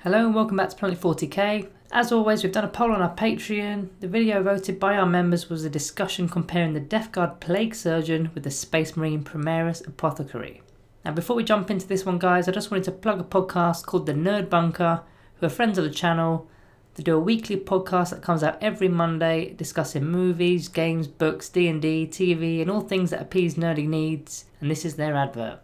Hello and welcome back to Planet 40k. As always, we've done a poll on our Patreon. The video voted by our members was a discussion comparing the Deathguard Plague Surgeon with the Space Marine Primaris Apothecary. Now before we jump into this one guys, I just wanted to plug a podcast called The Nerd Bunker, who are friends of the channel. They do a weekly podcast that comes out every Monday discussing movies, games, books, D&D, TV and all things that appease nerdy needs, and this is their advert.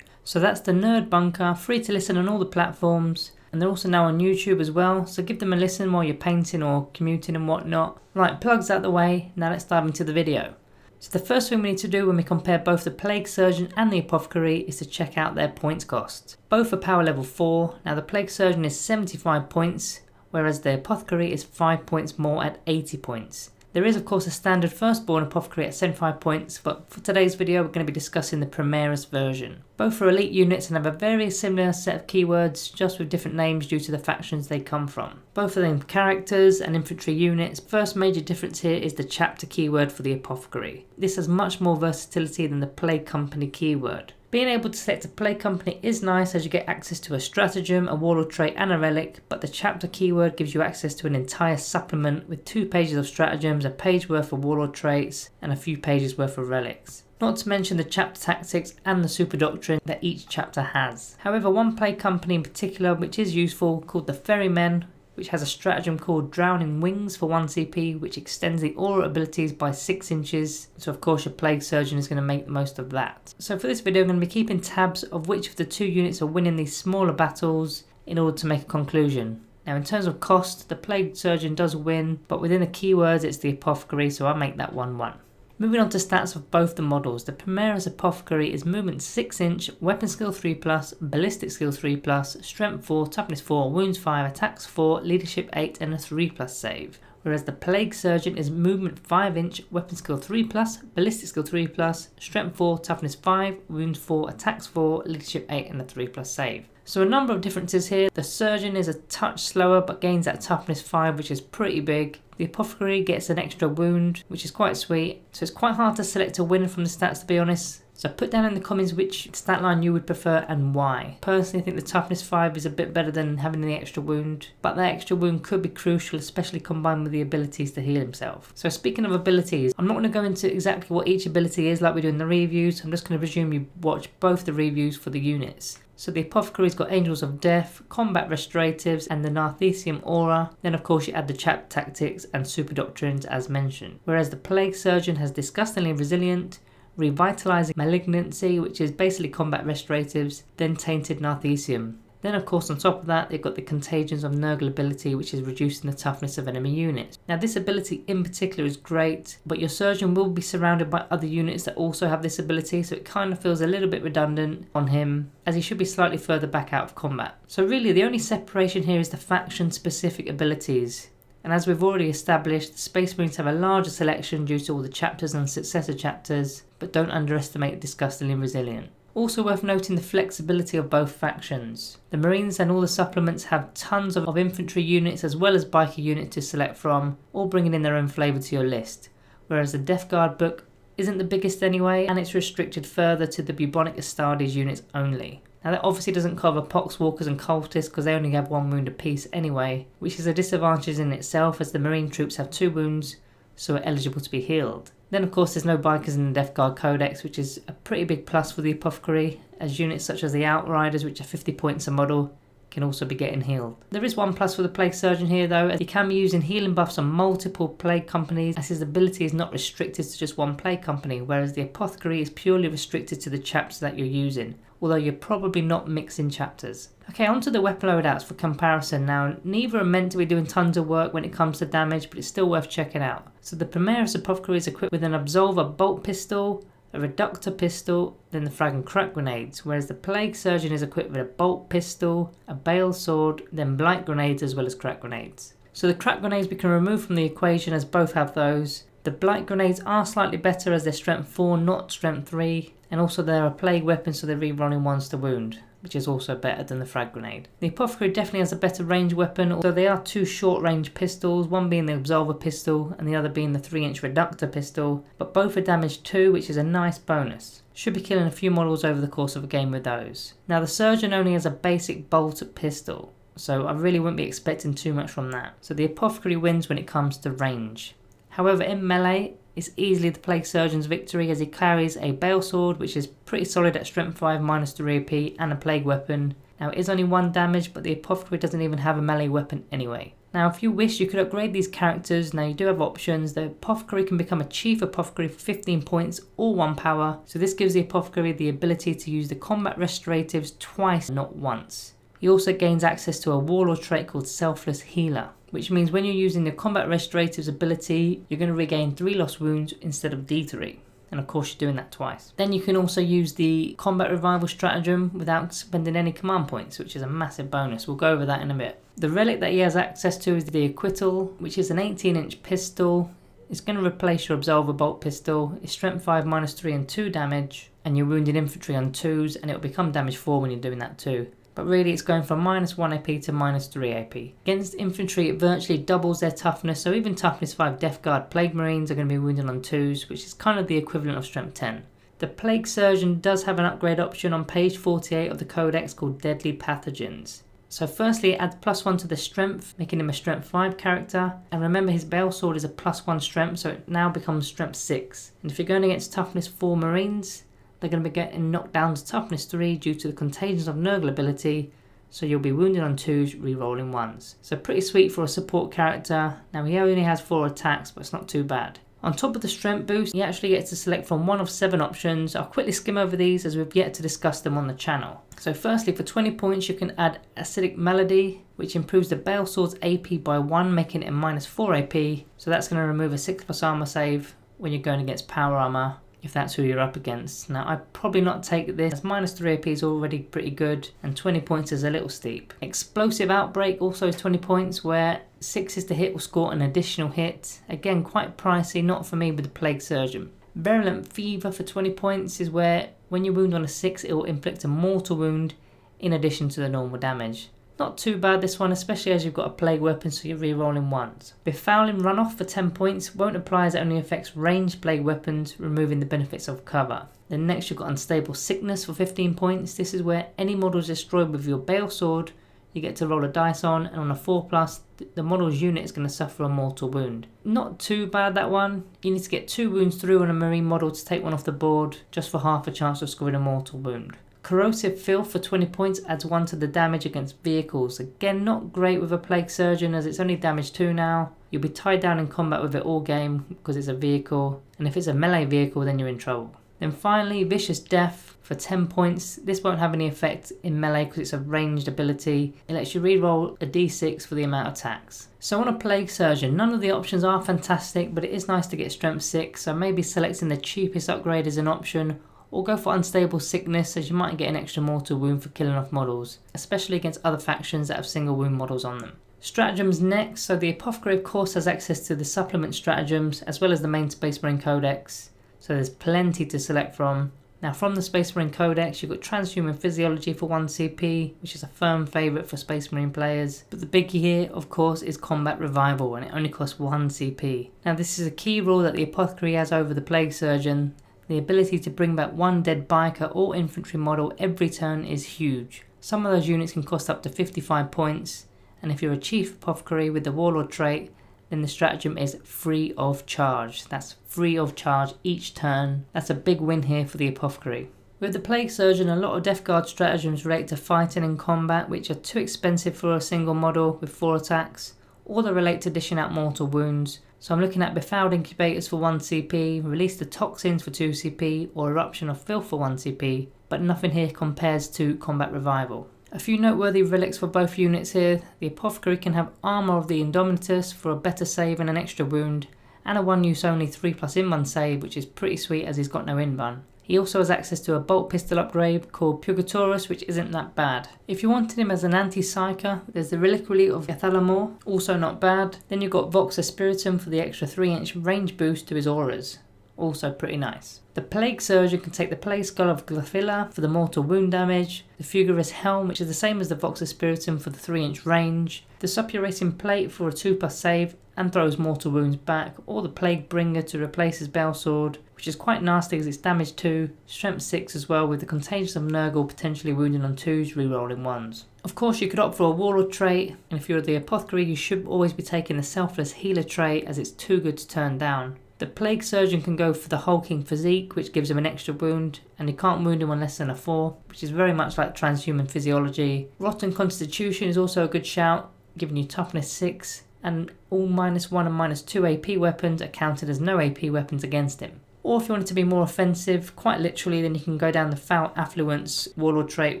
So that's the Nerd Bunker, free to listen on all the platforms, and they're also now on YouTube as well, so give them a listen while you're painting or commuting and whatnot. Right, plugs out the way, now let's dive into the video. So the first thing we need to do when we compare both the Plague Surgeon and the Apothecary is to check out their points cost. Both are power level 4, now the Plague Surgeon is 75 points, whereas the Apothecary is 5 points more at 80 points. There is of course a standard firstborn Apothecary at 75 points, but for today's video we're going to be discussing the Primaris version. Both are elite units and have a very similar set of keywords, just with different names due to the factions they come from. Both of them characters and infantry units. First major difference here is the chapter keyword for the Apothecary. This has much more versatility than the Plague Company keyword. Being able to select a Plague Company is nice as you get access to a stratagem, a warlord trait and a relic, but the chapter keyword gives you access to an entire supplement with 2 pages of stratagems, a page worth of warlord traits and a few pages worth of relics. Not to mention the chapter tactics and the super doctrine that each chapter has. However, one Plague Company in particular which is useful, called the Ferrymen, which has a stratagem called Drowning Wings for 1 CP, which extends the aura abilities by 6 inches. So of course your Plague Surgeon is going to make the most of that. So for this video I'm going to be keeping tabs of which of the 2 units are winning these smaller battles in order to make a conclusion. Now in terms of cost, the Plague Surgeon does win, but within the keywords it's the Apothecary, so I'll make that 1-1. Moving on to stats of both the models, the Primaris Apothecary is movement 6 inch, weapon skill 3+, ballistic skill 3+, strength 4, toughness 4, wounds 5, attacks 4, leadership 8 and a 3+ save. Whereas the Plague Surgeon is movement 5 inch, weapon skill 3+, ballistic skill 3+, strength 4, toughness 5, wounds 4, attacks 4, leadership 8 and a 3+ save. So a number of differences here. The Surgeon is a touch slower but gains that toughness 5, which is pretty big. The Apothecary gets an extra wound, which is quite sweet. So it's quite hard to select a winner from the stats, to be honest. So put down in the comments which stat line you would prefer and why. Personally I think the toughness 5 is a bit better than having the extra wound, but that extra wound could be crucial, especially combined with the abilities to heal himself. So speaking of abilities, I'm not going to go into exactly what each ability is like we do in the reviews. I'm just going to presume you watch both the reviews for the units. So the Apothecary's got Angels of Death, Combat Restoratives and the Narthesium Aura. Then of course you add the chapter tactics and super doctrines as mentioned. Whereas the Plague Surgeon has Disgustingly Resilient, Revitalizing Malignancy, which is basically combat restoratives, then Tainted Narthesium. Then of course on top of that they've got the Contagions of Nurgle ability, which is reducing the toughness of enemy units. Now this ability in particular is great, but your Surgeon will be surrounded by other units that also have this ability, so it kind of feels a little bit redundant on him, as he should be slightly further back out of combat. So really the only separation here is the faction specific abilities. And as we've already established, the Space Marines have a larger selection due to all the chapters and successor chapters, but don't underestimate Disgustingly Resilient. Also worth noting the flexibility of both factions. The Marines and all the supplements have tons of infantry units as well as biker units to select from, all bringing in their own flavour to your list. Whereas the Deathguard book isn't the biggest anyway, and it's restricted further to the bubonic Astartes units only. Now that obviously doesn't cover Poxwalkers and Cultists because they only have 1 wound apiece anyway, which is a disadvantage in itself as the Marine troops have 2 wounds, so are eligible to be healed. Then of course there's no bikers in the Deathguard Codex, which is a pretty big plus for the Apothecary, as units such as the Outriders, which are 50 points a model, can also be getting healed. There is one plus for the Plague Surgeon here though, as he can be using healing buffs on multiple plague companies, as his ability is not restricted to just one plague company, whereas the Apothecary is purely restricted to the chapter that you're using, although you're probably not mixing chapters. Okay, onto the weapon loadouts for comparison. Now, neither are meant to be doing tons of work when it comes to damage, but it's still worth checking out. So the Primaris Apothecary is equipped with an Absolver bolt pistol, a Reductor pistol, then the frag and crack grenades, whereas the Plague Surgeon is equipped with a bolt pistol, a bale sword, then blight grenades as well as crack grenades. So the crack grenades we can remove from the equation, as both have those. The blight grenades are slightly better as they're strength 4, not strength 3, and also they're a plague weapon, so they're re-rolling 1s to wound, which is also better than the frag grenade. The Apothecary definitely has a better range weapon, although they are two short range pistols, one being the Absolver pistol and the other being the 3-inch Reductor pistol, but both are damage 2, which is a nice bonus. Should be killing a few models over the course of a game with those. Now the Surgeon only has a basic bolt pistol, so I really wouldn't be expecting too much from that. So the Apothecary wins when it comes to range. However, in melee, it's easily the Plague Surgeon's victory, as he carries a Bale Sword, which is pretty solid at strength 5 minus 3 AP, and a plague weapon. Now it is only 1 damage, but the Apothecary doesn't even have a melee weapon anyway. Now if you wish, you could upgrade these characters. Now you do have options. The Apothecary can become a Chief Apothecary for 15 points or 1 power. So this gives the Apothecary the ability to use the combat restoratives twice, not once. He also gains access to a warlord trait called Selfless Healer, which means when you're using the combat restoratives ability, you're going to regain 3 lost wounds instead of D3. And of course you're doing that twice. Then you can also use the combat revival stratagem without spending any command points, which is a massive bonus. We'll go over that in a bit. The relic that he has access to is the Acquittal, which is an 18-inch pistol. It's going to replace your Absolver bolt pistol. It's strength 5 minus 3 and 2 damage, and you're wounded infantry on 2s, and it'll become damage 4 when you're doing that too. But really it's going from minus 1 AP to minus 3 AP. Against infantry it virtually doubles their toughness, so even toughness 5 Deathguard Plague Marines are going to be wounded on 2s, which is kind of the equivalent of strength 10. The Plague Surgeon does have an upgrade option on page 48 of the codex called Deadly Pathogens. So firstly it adds +1 to the strength, making him a strength 5 character, and remember his Bale Sword is a +1 strength, so it now becomes strength 6. And if you're going against toughness 4 Marines, they're going to be getting knocked down to toughness 3 due to the Contagions of Nurgle ability, so you'll be wounded on 2s, re-rolling 1s. So pretty sweet for a support character. Now he only has 4 attacks, but it's not too bad. On top of the strength boost, he actually gets to select from 1 of 7 options. I'll quickly skim over these as we've yet to discuss them on the channel. So firstly, for 20 points you can add Acidic Melody, which improves the Bale Sword's AP by 1, making it a minus 4 AP. So that's going to remove a 6+ armor save when you're going against power armor, if that's who you're up against. Now I'd probably not take this, as minus 3 AP is already pretty good and 20 points is a little steep. Explosive Outbreak also is 20 points, where 6s to hit will score an additional hit. Again, quite pricey, not for me with the Plague Surgeon. Virulent Fever for 20 points is where when you wound on a 6 it will inflict a mortal wound in addition to the normal damage. Not too bad this one, especially as you've got a plague weapon, so you're re-rolling 1s. Befouling Runoff for 10 points won't apply as it only affects ranged plague weapons, removing the benefits of cover. Then next you've got Unstable Sickness for 15 points. This is where any model is destroyed with your Bale Sword, you get to roll a dice on, and on a 4+, the model's unit is going to suffer a mortal wound. Not too bad that one. You need to get 2 wounds through on a marine model to take one off the board, just for half a chance of scoring a mortal wound. Corrosive Filth for 20 points adds 1 to the damage against vehicles. Again, not great with a Plague Surgeon as it's only damage 2 now. You'll be tied down in combat with it all game because it's a vehicle, and if it's a melee vehicle then you're in trouble. Then finally, Vicious Death for 10 points. This won't have any effect in melee because it's a ranged ability. It lets you reroll a d6 for the amount of attacks. So on a Plague Surgeon, none of the options are fantastic, but it is nice to get strength 6, so maybe selecting the cheapest upgrade is an option, or go for Unstable Sickness, as you might get an extra mortal wound for killing off models, especially against other factions that have single wound models on them. Stratagems next. So the Apothecary of course has access to the supplement stratagems as well as the main Space Marine Codex, so there's plenty to select from. Now from the Space Marine Codex you've got Transhuman Physiology for 1 CP, which is a firm favourite for Space Marine players, but the biggie here of course is Combat Revival, and it only costs 1 CP. Now this is a key rule that the Apothecary has over the Plague Surgeon. The ability to bring back 1 dead biker or infantry model every turn is huge. Some of those units can cost up to 55 points, and if you're a Chief Apothecary with the Warlord trait, then the stratagem is free of charge. That's free of charge each turn. That's a big win here for the Apothecary. With the Plague Surgeon, a lot of Deathguard stratagems relate to fighting and combat, which are too expensive for a single model with 4 attacks, or they relate to dishing out mortal wounds. So I'm looking at Befouled Incubators for 1 CP, Release the Toxins for 2 CP, or Eruption of Filth for 1 CP, but nothing here compares to Combat Revival. A few noteworthy relics for both units here. The Apothecary can have Armour of the Indomitus for a better save and an extra wound, and a 1 use only 3+ in-run save, which is pretty sweet as he's got no in-run. He also has access to a bolt pistol upgrade called Purgatorus, which isn't that bad. If you wanted him as an anti-psyker, there's the Reliquary of Athalamor, also not bad. Then you've got Vox Spiritum for the extra 3-inch range boost to his auras, also pretty nice. The Plague Surgeon can take the Plague Skull of Glyphila for the mortal wound damage, the Fugarist Helm, which is the same as the Vox Spiritum for the 3-inch range, the Suppurating Plate for a 2+ save and throws mortal wounds back, or the Plague Bringer to replace his Bell Sword, which is quite nasty because it's damage 2, strength 6 as well, with the Contagions of Nurgle potentially wounding on 2s, rerolling 1s. Of course you could opt for a Warlord trait, and if you're the Apothecary you should always be taking the Selfless Healer trait as it's too good to turn down. The Plague Surgeon can go for the Hulking Physique, which gives him an extra wound, and you can't wound him on less than a 4, which is very much like transhuman physiology. Rotten Constitution is also a good shout, giving you toughness 6, and all -1 and -2 AP weapons are counted as no AP weapons against him. Or if you want it to be more offensive, quite literally, then you can go down the Foul Affluence Warlord trait,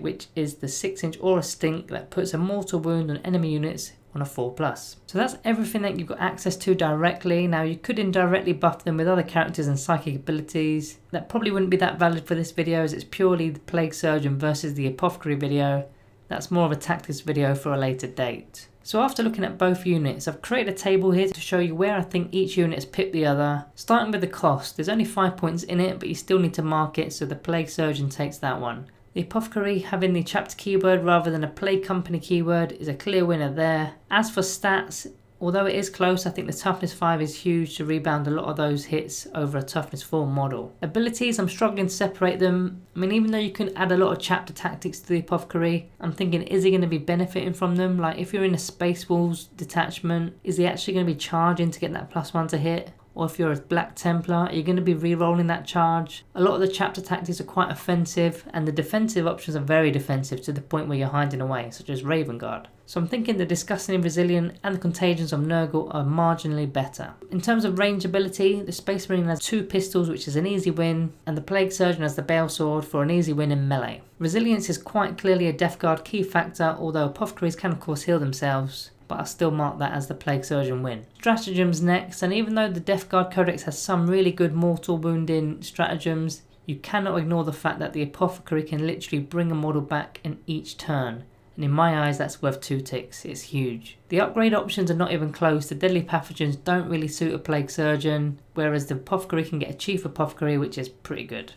which is the 6-inch Aura Stink that puts a mortal wound on enemy units on a 4+. So that's everything that you've got access to directly. Now you could indirectly buff them with other characters and psychic abilities. That probably wouldn't be that valid for this video as it's purely the Plague Surgeon versus the Apothecary video. That's more of a tactics video for a later date. So after looking at both units, I've created a table here to show you where I think each unit has pipped the other. Starting with the cost, there's only 5 points in it, but you still need to mark it, so the Plague Surgeon takes that one. The Apothecary having the chapter keyword rather than a Plague Company keyword is a clear winner there. As for stats, although it is close, I think the toughness 5 is huge to rebound a lot of those hits over a toughness 4 model. Abilities, I'm struggling to separate them. I mean, even though you can add a lot of chapter tactics to the Apothecary, I'm thinking, is he going to be benefiting from them? Like, if you're in a Space Wolves detachment, is he actually going to be charging to get that +1 to hit? Or if you're a Black Templar, are you going to be re-rolling that charge? A lot of the chapter tactics are quite offensive, and the defensive options are very defensive to the point where you're hiding away, such as Raven Guard. So I'm thinking the Disgustingly Resilient and the Contagions of Nurgle are marginally better. In terms of range ability, the Space Marine has 2 pistols, which is an easy win, and the Plague Surgeon has the Bale Sword for an easy win in melee. Resilience is quite clearly a Deathguard key factor, although Apothecaries can of course heal themselves, but I still mark that as the Plague Surgeon win. Stratagems next, and even though the Deathguard Codex has some really good mortal wounding stratagems, you cannot ignore the fact that the Apothecary can literally bring a model back in each turn. And in my eyes that's worth 2 ticks, it's huge. The upgrade options are not even close. The Deadly Pathogens don't really suit a Plague Surgeon, whereas the Apothecary can get a Chief Apothecary, which is pretty good.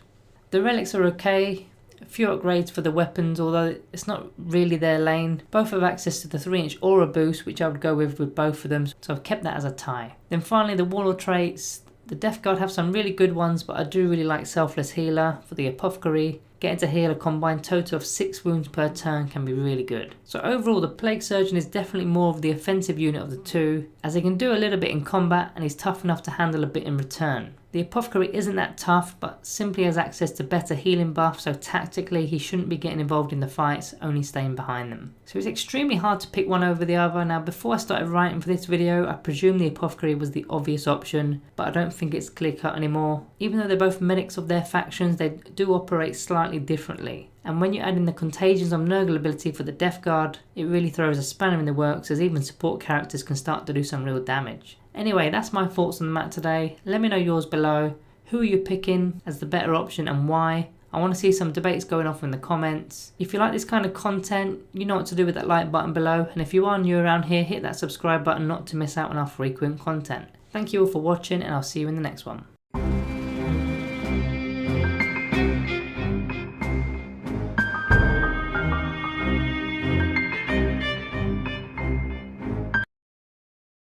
The relics are okay. A few upgrades for the weapons, although it's not really their lane. Both have access to the 3-inch Aura boost, which I would go with both of them, so I've kept that as a tie. Then finally the Warlord traits. The Deathguard have some really good ones, but I do really like Selfless Healer for the Apothecary. Getting to heal a combined total of 6 wounds per turn can be really good. So overall the Plague Surgeon is definitely more of the offensive unit of the two, as he can do a little bit in combat and he's tough enough to handle a bit in return. The Apothecary isn't that tough, but simply has access to better healing buff, so tactically he shouldn't be getting involved in the fights, only staying behind them. So it's extremely hard to pick one over the other. Now before I started writing for this video, I presumed the Apothecary was the obvious option, but I don't think it's clear cut anymore. Even though they're both medics of their factions, they do operate slightly differently. And when you add in the Contagions of Nurgle ability for the Deathguard, it really throws a spanner in the works, as even support characters can start to do some real damage. Anyway, that's my thoughts on the map today. Let me know yours below. Who are you picking as the better option and why? I want to see some debates going off in the comments. If you like this kind of content, you know what to do with that like button below. And if you are new around here, hit that subscribe button not to miss out on our frequent content. Thank you all for watching, and I'll see you in the next one.